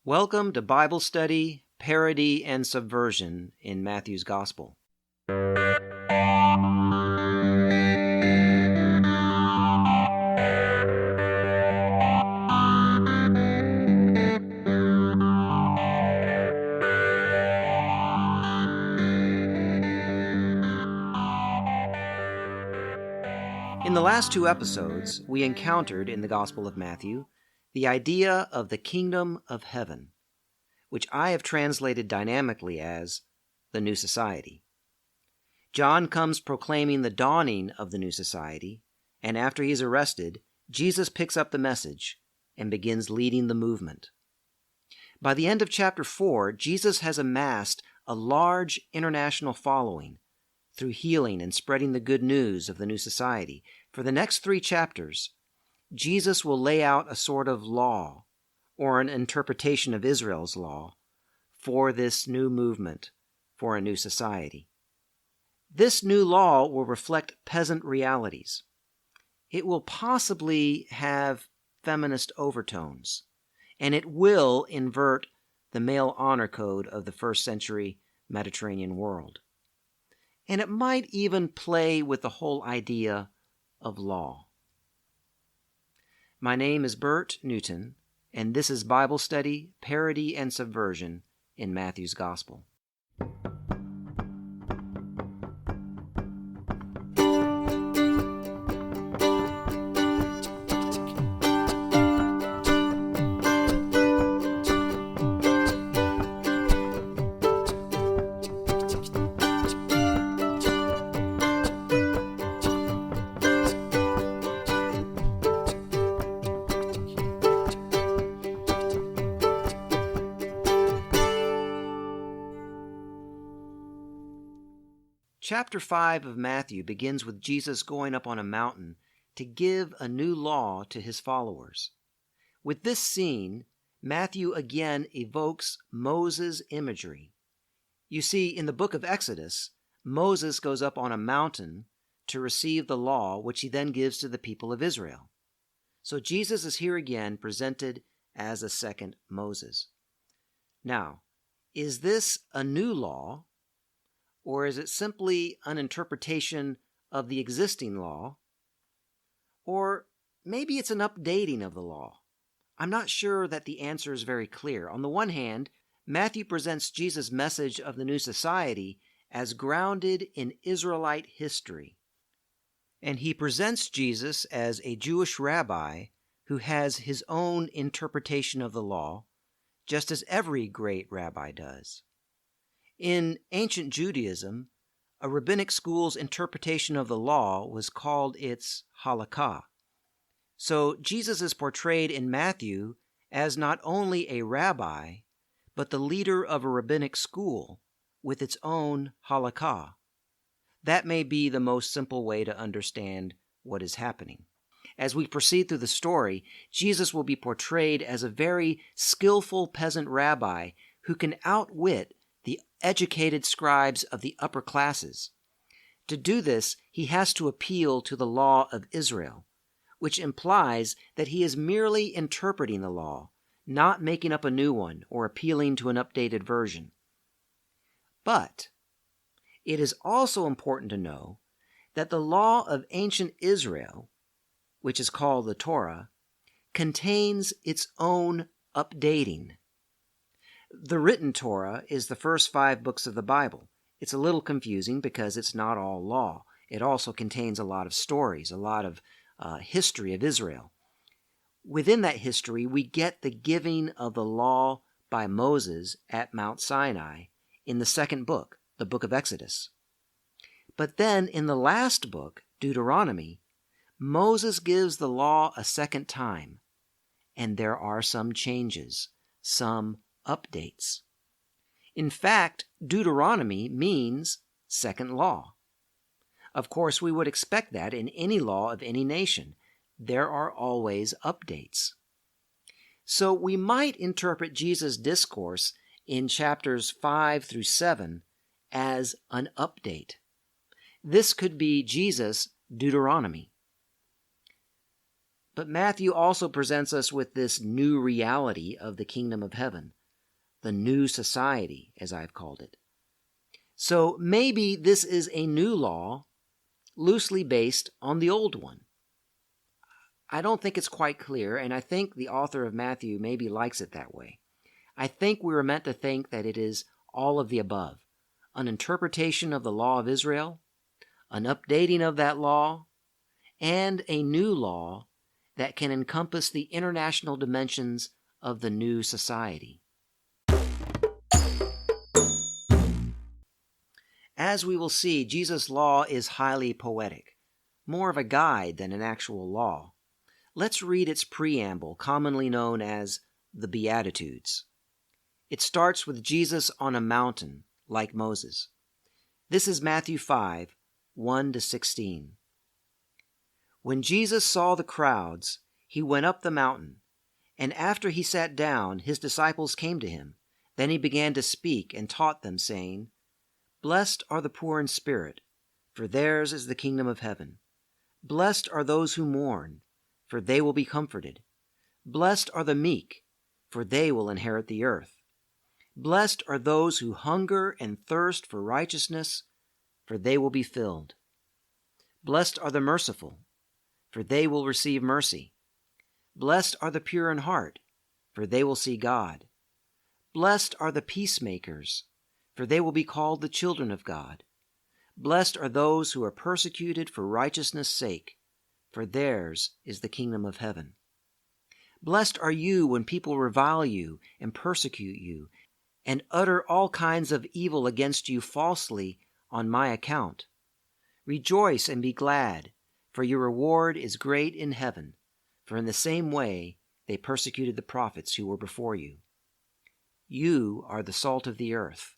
Welcome to Bible Study, Parody, and Subversion in Matthew's Gospel. In the last two episodes, we encountered in the Gospel of Matthew the idea of the kingdom of heaven, which I have translated dynamically as the new society. John comes proclaiming the dawning of the new society, and after he's arrested, Jesus picks up the message and begins leading the movement. By the end of chapter 4, Jesus has amassed a large international following through healing and spreading the good news of the new society. For the next 3 chapters, Jesus will lay out a sort of law, or an interpretation of Israel's law, for this new movement, for a new society. This new law will reflect peasant realities. It will possibly have feminist overtones, and it will invert the male honor code of the first century Mediterranean world. And it might even play with the whole idea of law. My name is Bert Newton, and this is Bible Study, Parody, and Subversion in Matthew's Gospel. Chapter 5 of Matthew begins with Jesus going up on a mountain to give a new law to his followers. With this scene, Matthew again evokes Moses' imagery. You see, in the book of Exodus, Moses goes up on a mountain to receive the law, which he then gives to the people of Israel. So Jesus is here again presented as a second Moses. Now, is this a new law? Or is it simply an interpretation of the existing law? Or maybe it's an updating of the law. I'm not sure that the answer is very clear. On the one hand, Matthew presents Jesus' message of the new society as grounded in Israelite history. And he presents Jesus as a Jewish rabbi who has his own interpretation of the law, just as every great rabbi does. In ancient Judaism, a rabbinic school's interpretation of the law was called its halakha. So Jesus is portrayed in Matthew as not only a rabbi, but the leader of a rabbinic school with its own halakha. That may be the most simple way to understand what is happening. As we proceed through the story, Jesus will be portrayed as a very skillful peasant rabbi who can outwit the educated scribes of the upper classes. To do this, he has to appeal to the law of Israel, which implies that he is merely interpreting the law, not making up a new one or appealing to an updated version. But it is also important to know that the law of ancient Israel, which is called the Torah, contains its own updating. The written Torah is the first 5 books of the Bible. It's a little confusing because it's not all law. It also contains a lot of stories, a lot of history of Israel. Within that history, we get the giving of the law by Moses at Mount Sinai in the second book, the book of Exodus. But then in the last book, Deuteronomy, Moses gives the law a second time, and there are some changes, some updates. In fact, Deuteronomy means second law. Of course, we would expect that in any law of any nation. There are always updates. So we might interpret Jesus' discourse in chapters 5 through 7 as an update. This could be Jesus' Deuteronomy. But Matthew also presents us with this new reality of the kingdom of heaven, the new society, as I've called it. So maybe this is a new law, loosely based on the old one. I don't think it's quite clear, and I think the author of Matthew maybe likes it that way. I think we were meant to think that it is all of the above: an interpretation of the law of Israel, an updating of that law, and a new law that can encompass the international dimensions of the new society. As we will see, Jesus' law is highly poetic, more of a guide than an actual law. Let's read its preamble, commonly known as the Beatitudes. It starts with Jesus on a mountain, like Moses. This is Matthew 5, 1-16. When Jesus saw the crowds, he went up the mountain, and after he sat down, his disciples came to him. Then he began to speak and taught them, saying, "Blessed are the poor in spirit, for theirs is the kingdom of heaven. Blessed are those who mourn, for they will be comforted. Blessed are the meek, for they will inherit the earth. Blessed are those who hunger and thirst for righteousness, for they will be filled. Blessed are the merciful, for they will receive mercy. Blessed are the pure in heart, for they will see God. Blessed are the peacemakers, for they will be called the children of God. Blessed are those who are persecuted for righteousness' sake, for theirs is the kingdom of heaven. Blessed are you when people revile you and persecute you, and utter all kinds of evil against you falsely on my account. Rejoice and be glad, for your reward is great in heaven, for in the same way they persecuted the prophets who were before you. You are the salt of the earth.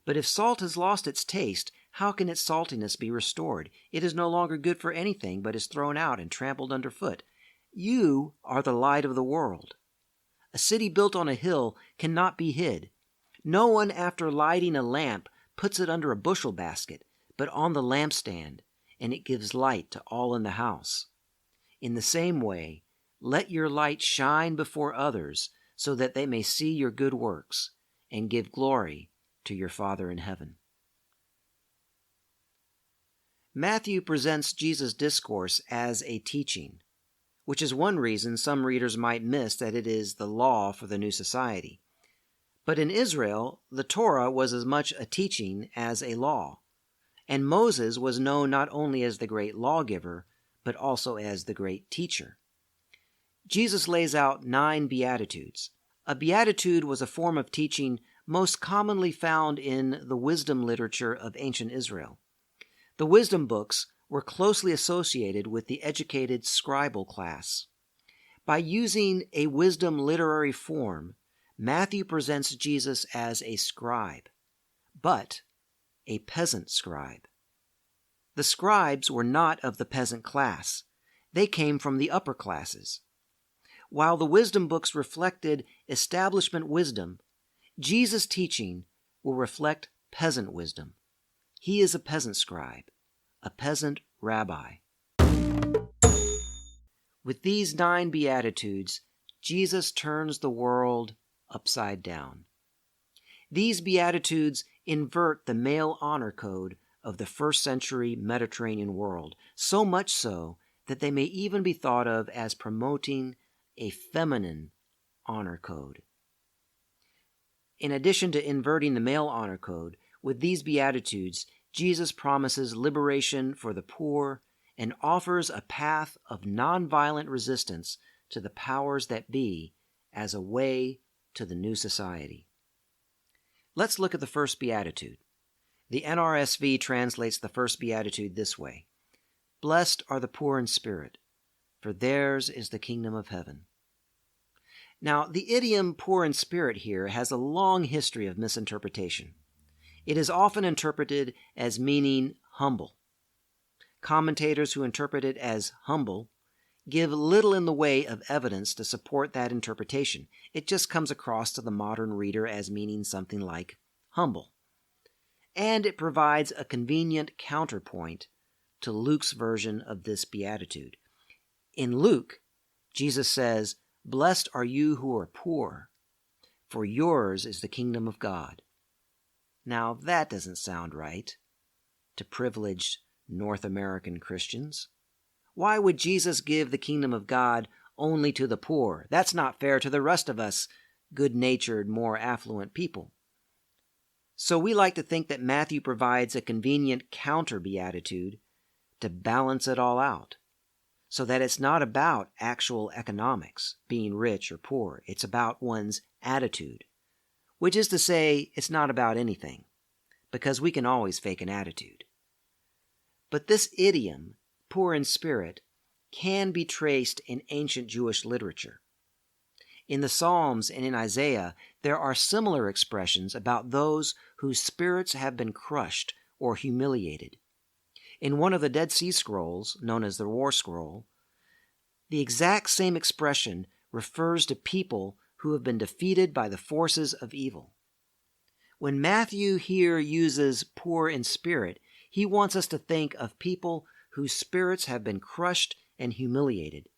But if salt has lost its taste, how can its saltiness be restored? It is no longer good for anything, but is thrown out and trampled underfoot. You are the light of the world. A city built on a hill cannot be hid. No one, after lighting a lamp, puts it under a bushel basket, but on the lampstand, and it gives light to all in the house. In the same way, let your light shine before others, so that they may see your good works and give glory to your Father in heaven." Matthew presents Jesus' discourse as a teaching, which is one reason some readers might miss that it is the law for the new society. But in Israel, the Torah was as much a teaching as a law, and Moses was known not only as the great lawgiver, but also as the great teacher. Jesus lays out 9 Beatitudes. A beatitude was a form of teaching most commonly found in the wisdom literature of ancient Israel. The wisdom books were closely associated with the educated scribal class. By using a wisdom literary form, Matthew presents Jesus as a scribe, but a peasant scribe. The scribes were not of the peasant class. They came from the upper classes. While the wisdom books reflected establishment wisdom, Jesus' teaching will reflect peasant wisdom. He is a peasant scribe, a peasant rabbi. With these 9 Beatitudes, Jesus turns the world upside down. These Beatitudes invert the male honor code of the first century Mediterranean world, so much so that they may even be thought of as promoting a feminine honor code. In addition to inverting the male honor code, with these Beatitudes, Jesus promises liberation for the poor and offers a path of nonviolent resistance to the powers that be as a way to the new society. Let's look at the first Beatitude. The NRSV translates the first Beatitude this way: "Blessed are the poor in spirit, for theirs is the kingdom of heaven." Now, the idiom poor in spirit here has a long history of misinterpretation. It is often interpreted as meaning humble. Commentators who interpret it as humble give little in the way of evidence to support that interpretation. It just comes across to the modern reader as meaning something like humble. And it provides a convenient counterpoint to Luke's version of this beatitude. In Luke, Jesus says, "Blessed are you who are poor, for yours is the kingdom of God." Now that doesn't sound right to privileged North American Christians. Why would Jesus give the kingdom of God only to the poor? That's not fair to the rest of us good-natured, more affluent people. So we like to think that Matthew provides a convenient counter-beatitude to balance it all out, so that it's not about actual economics, being rich or poor. It's about one's attitude, which is to say, it's not about anything, because we can always fake an attitude. But this idiom, poor in spirit, can be traced in ancient Jewish literature. In the Psalms and in Isaiah, there are similar expressions about those whose spirits have been crushed or humiliated. In one of the Dead Sea Scrolls, known as the War Scroll, the exact same expression refers to people who have been defeated by the forces of evil. When Matthew here uses poor in spirit, he wants us to think of people whose spirits have been crushed and humiliated.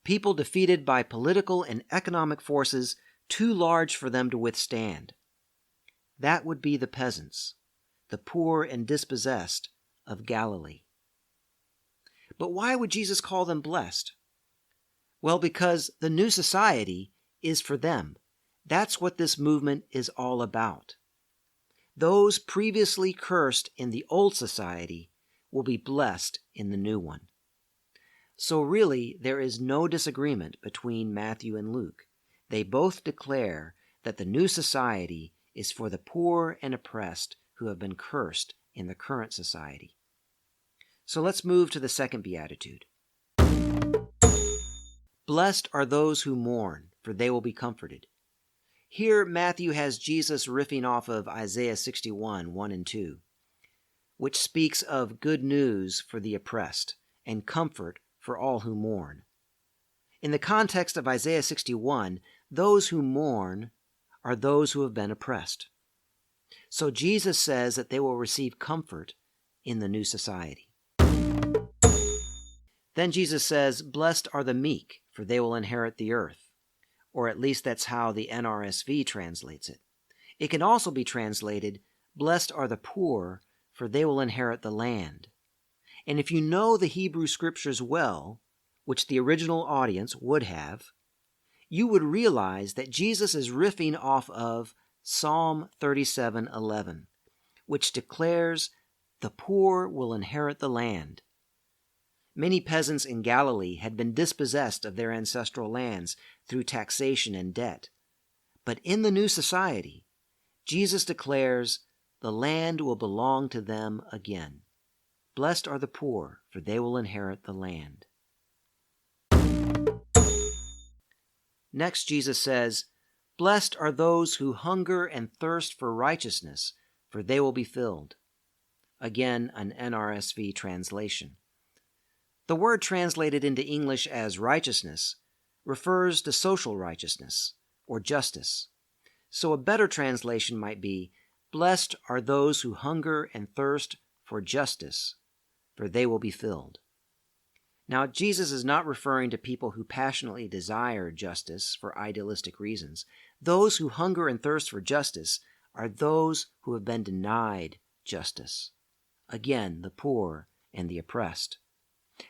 People defeated by political and economic forces too large for them to withstand. That would be the peasants, the poor and dispossessed of Galilee. But why would Jesus call them blessed? Well, because the new society is for them. That's what this movement is all about. Those previously cursed in the old society will be blessed in the new one. So really, there is no disagreement between Matthew and Luke. They both declare that the new society is for the poor and oppressed who have been cursed in the current society. So let's move to the second beatitude. Blessed are those who mourn, for they will be comforted. Here, Matthew has Jesus riffing off of Isaiah 61, 1 and 2, which speaks of good news for the oppressed and comfort for all who mourn. In the context of Isaiah 61, those who mourn are those who have been oppressed. So Jesus says that they will receive comfort in the new society. Then Jesus says, "Blessed are the meek, for they will inherit the earth." Or at least that's how the NRSV translates it. It can also be translated, "Blessed are the poor, for they will inherit the land." And if you know the Hebrew scriptures well, which the original audience would have, you would realize that Jesus is riffing off of Psalm 37:11, which declares, "The poor will inherit the land." Many peasants in Galilee had been dispossessed of their ancestral lands through taxation and debt. But in the new society, Jesus declares, the land will belong to them again. Blessed are the poor, for they will inherit the land. Next, Jesus says, "Blessed are those who hunger and thirst for righteousness, for they will be filled." Again, an NRSV translation. The word translated into English as righteousness refers to social righteousness or justice. So a better translation might be, "Blessed are those who hunger and thirst for justice, for they will be filled." Now, Jesus is not referring to people who passionately desire justice for idealistic reasons. Those who hunger and thirst for justice are those who have been denied justice. Again, the poor and the oppressed.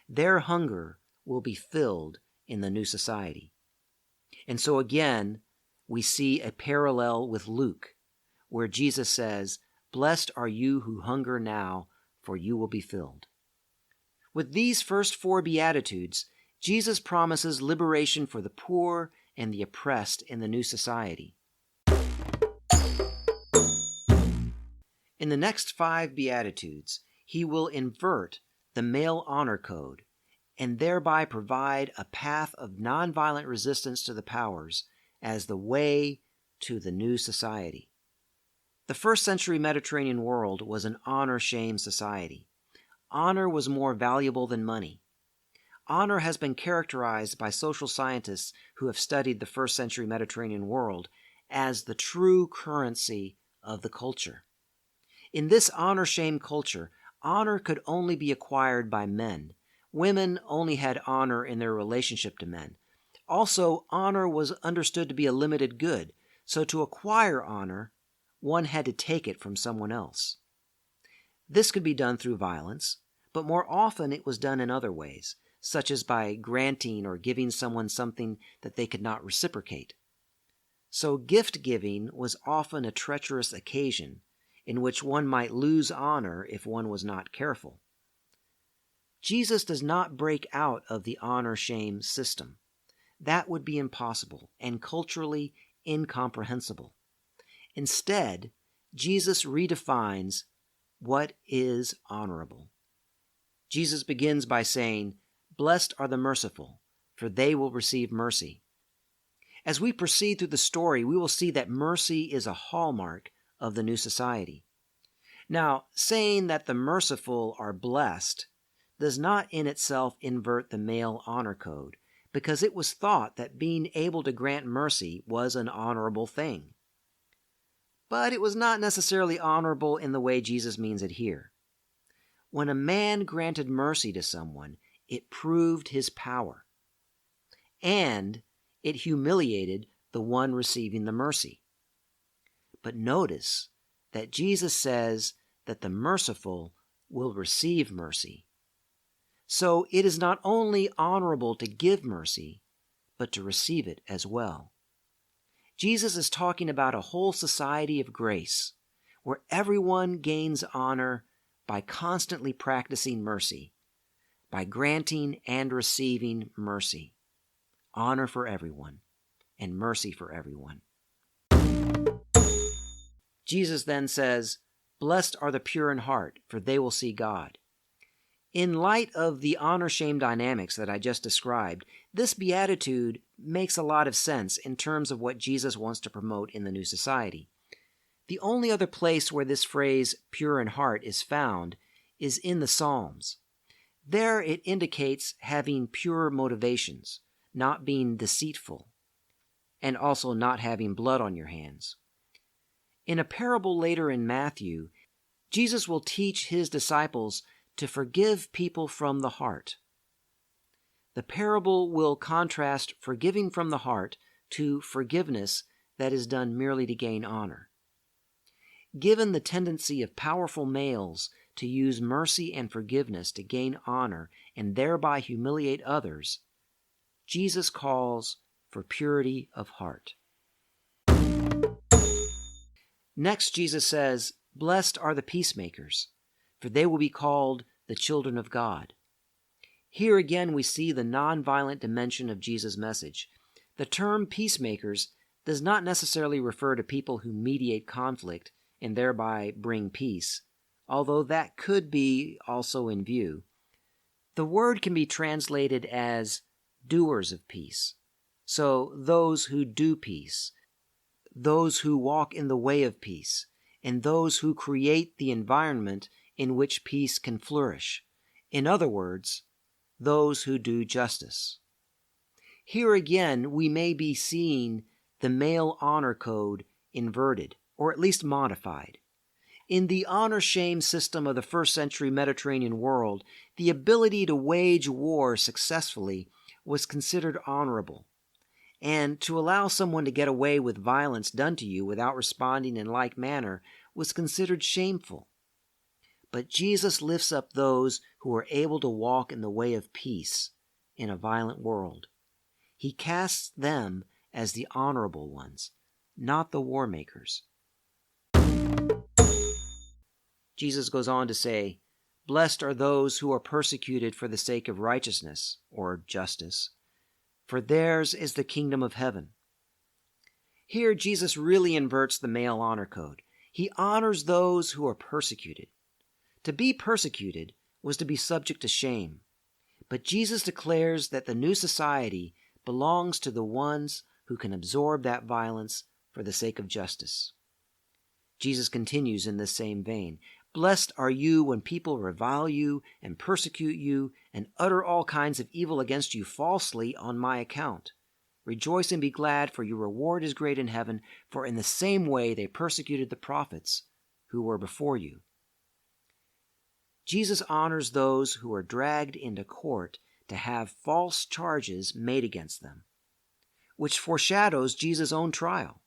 Their hunger will be filled in the new society. And so again, we see a parallel with Luke, where Jesus says, "Blessed are you who hunger now, for you will be filled." With these first four Beatitudes, Jesus promises liberation for the poor and the oppressed in the new society. In the next 5 Beatitudes, he will invert the male honor code and thereby provide a path of nonviolent resistance to the powers as the way to the new society. The first century Mediterranean world was an honor-shame society. Honor was more valuable than money. Honor has been characterized by social scientists who have studied the first century Mediterranean world as the true currency of the culture. In this honor-shame culture, honor could only be acquired by men, women only had honor in their relationship to men. Also, honor was understood to be a limited good, so to acquire honor, one had to take it from someone else. This could be done through violence, but more often it was done in other ways, such as by granting or giving someone something that they could not reciprocate. So gift-giving was often a treacherous occasion in which one might lose honor if one was not careful. Jesus does not break out of the honor-shame system. That would be impossible and culturally incomprehensible. Instead, Jesus redefines what is honorable. Jesus begins by saying, "Blessed are the merciful, for they will receive mercy." As we proceed through the story, we will see that mercy is a hallmark of the new society. Now, saying that the merciful are blessed does not in itself invert the male honor code, because it was thought that being able to grant mercy was an honorable thing. But it was not necessarily honorable in the way Jesus means it here. When a man granted mercy to someone, it proved his power, and it humiliated the one receiving the mercy. But notice that Jesus says that the merciful will receive mercy. So it is not only honorable to give mercy, but to receive it as well. Jesus is talking about a whole society of grace, where everyone gains honor by constantly practicing mercy, by granting and receiving mercy. Honor for everyone, and mercy for everyone. Jesus then says, "Blessed are the pure in heart, for they will see God." In light of the honor-shame dynamics that I just described, this beatitude makes a lot of sense in terms of what Jesus wants to promote in the new society. The only other place where this phrase, pure in heart, is found is in the Psalms. There it indicates having pure motivations, not being deceitful, and also not having blood on your hands. In a parable later in Matthew, Jesus will teach his disciples to forgive people from the heart. The parable will contrast forgiving from the heart to forgiveness that is done merely to gain honor. Given the tendency of powerful males to use mercy and forgiveness to gain honor and thereby humiliate others, Jesus calls for purity of heart. Next, Jesus says, "Blessed are the peacemakers, for they will be called the children of God." Here again we see the nonviolent dimension of Jesus' message. The term peacemakers does not necessarily refer to people who mediate conflict and thereby bring peace, although that could be also in view. The word can be translated as doers of peace. So those who do peace, those who walk in the way of peace, and those who create the environment in which peace can flourish. In other words, those who do justice. Here again, we may be seeing the male honor code inverted, or at least modified. In the honor-shame system of the first century Mediterranean world, the ability to wage war successfully was considered honorable, and to allow someone to get away with violence done to you without responding in like manner was considered shameful. But Jesus lifts up those who are able to walk in the way of peace in a violent world. He casts them as the honorable ones, not the war makers. Jesus goes on to say, "Blessed are those who are persecuted for the sake of righteousness," or justice, "for theirs is the kingdom of heaven." Here Jesus really inverts the male honor code. He honors those who are persecuted. To be persecuted was to be subject to shame. But Jesus declares that the new society belongs to the ones who can absorb that violence for the sake of justice. Jesus continues in this same vein, "Blessed are you when people revile you and persecute you and utter all kinds of evil against you falsely on my account. Rejoice and be glad, for your reward is great in heaven, for in the same way they persecuted the prophets who were before you." Jesus honors those who are dragged into court to have false charges made against them, which foreshadows Jesus' own trial.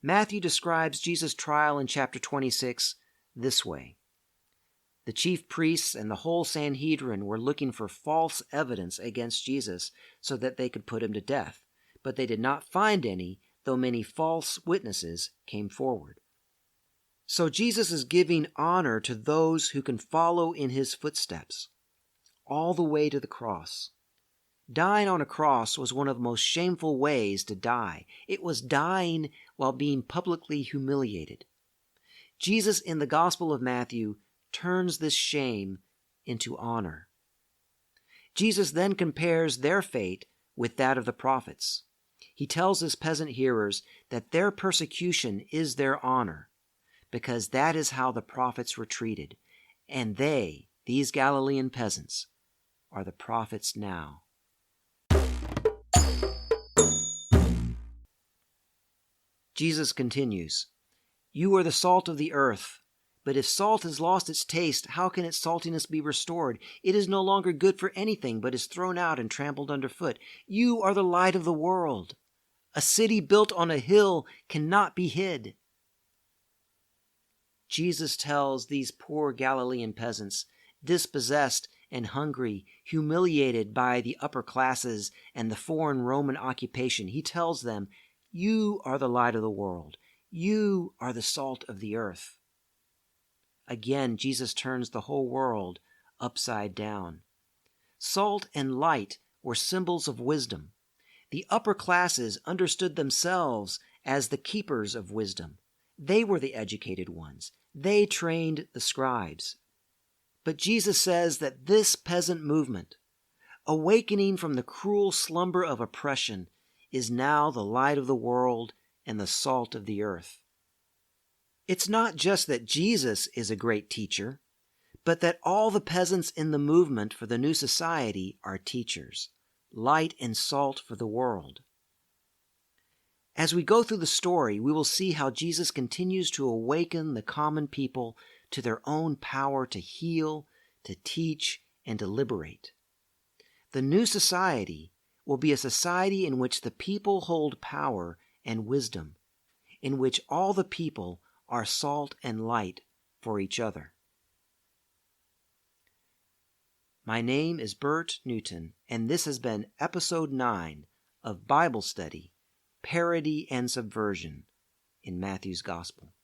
Matthew describes Jesus' trial in chapter 26 this way. The chief priests and the whole Sanhedrin were looking for false evidence against Jesus so that they could put him to death, but they did not find any, though many false witnesses came forward. So Jesus is giving honor to those who can follow in his footsteps, all the way to the cross. Dying on a cross was one of the most shameful ways to die. It was dying while being publicly humiliated. Jesus in the Gospel of Matthew turns this shame into honor. Jesus then compares their fate with that of the prophets. He tells his peasant hearers that their persecution is their honor, because that is how the prophets were treated, and they, these Galilean peasants, are the prophets now. Jesus continues, "You are the salt of the earth, but if salt has lost its taste, how can its saltiness be restored? It is no longer good for anything, but is thrown out and trampled underfoot. You are the light of the world. A city built on a hill cannot be hid." Jesus tells these poor Galilean peasants, dispossessed and hungry, humiliated by the upper classes and the foreign Roman occupation, he tells them, "You are the light of the world. You are the salt of the earth." Again, Jesus turns the whole world upside down. Salt and light were symbols of wisdom. The upper classes understood themselves as the keepers of wisdom. They were the educated ones. They trained the scribes. But Jesus says that this peasant movement, awakening from the cruel slumber of oppression, is now the light of the world and the salt of the earth. It's not just that Jesus is a great teacher, but that all the peasants in the movement for the new society are teachers, light and salt for the world. As we go through the story, we will see how Jesus continues to awaken the common people to their own power to heal, to teach, and to liberate. The new society will be a society in which the people hold power and wisdom, in which all the people are salt and light for each other. My name is Bert Newton, and this has been Episode 9 of Bible Study, Parody and Subversion in Matthew's Gospel.